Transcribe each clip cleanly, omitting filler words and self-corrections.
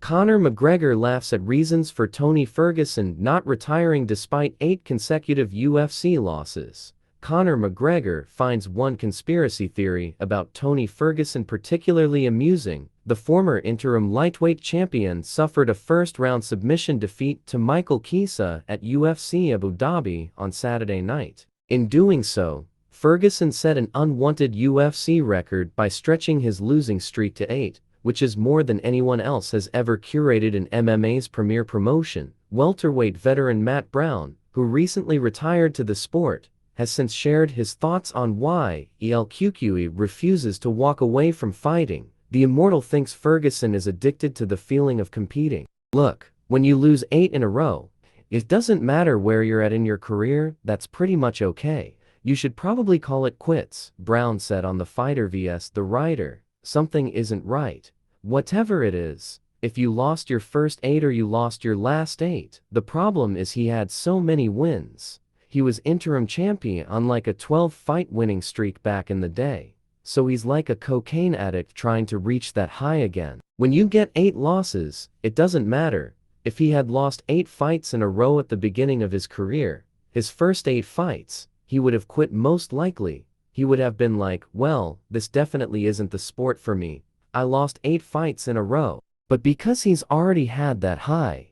Conor McGregor laughs at reasons for Tony Ferguson not retiring despite 8 consecutive UFC losses. Conor McGregor finds one conspiracy theory about Tony Ferguson particularly amusing. The former interim lightweight champion suffered a first-round submission defeat to Michael Chiesa at UFC Abu Dhabi on Saturday night. In doing so, Ferguson set an unwanted UFC record by stretching his losing streak to 8, which is more than anyone else has ever curated in MMA's premier promotion. Welterweight veteran Matt Brown, who recently retired to the sport, has since shared his thoughts on why ELQQE refuses to walk away from fighting. The immortal thinks Ferguson is addicted to the feeling of competing. Look, when you lose 8 in a row, it doesn't matter where you're at in your career, that's pretty much okay. You should probably call it quits, Brown said on The Fighter vs. The Writer. Something isn't right. Whatever it is, if you lost your first 8 or you lost your last 8, the problem is he had so many wins. He was interim champion on like a 12-fight winning streak back in the day. So he's like a cocaine addict trying to reach that high again. When you get 8 losses, it doesn't matter. If he had lost 8 fights in a row at the beginning of his career, his first 8 fights, he would have quit most likely. He would have been like, well, this definitely isn't the sport for me. I lost 8 fights in a row. But because he's already had that high,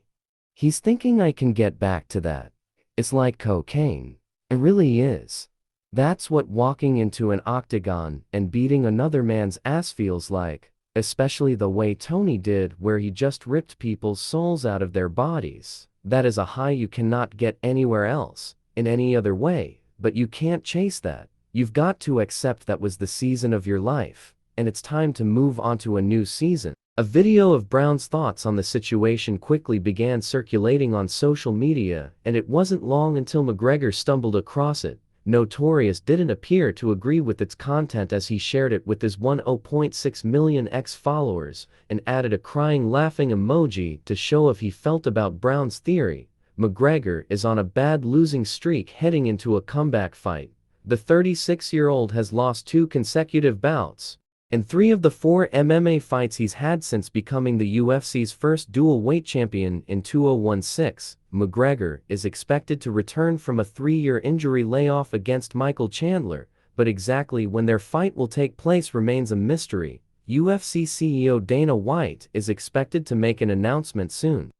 he's thinking I can get back to that. It's like cocaine. It really is. That's what walking into an octagon and beating another man's ass feels like, especially the way Tony did where he just ripped people's souls out of their bodies. That is a high you cannot get anywhere else, in any other way, but you can't chase that. You've got to accept that was the season of your life, and it's time to move on to a new season. A video of Brown's thoughts on the situation quickly began circulating on social media, and it wasn't long until McGregor stumbled across it. Notorious didn't appear to agree with its content as he shared it with his 1.6 million ex-followers, and added a crying laughing emoji to show if he felt about Brown's theory. McGregor is on a bad losing streak heading into a comeback fight. The 36-year-old has lost 2 consecutive bouts, and 3 of the 4 MMA fights he's had since becoming the UFC's first dual-weight champion in 2016. McGregor is expected to return from a 3-year injury layoff against Michael Chandler, but exactly when their fight will take place remains a mystery. UFC CEO Dana White is expected to make an announcement soon.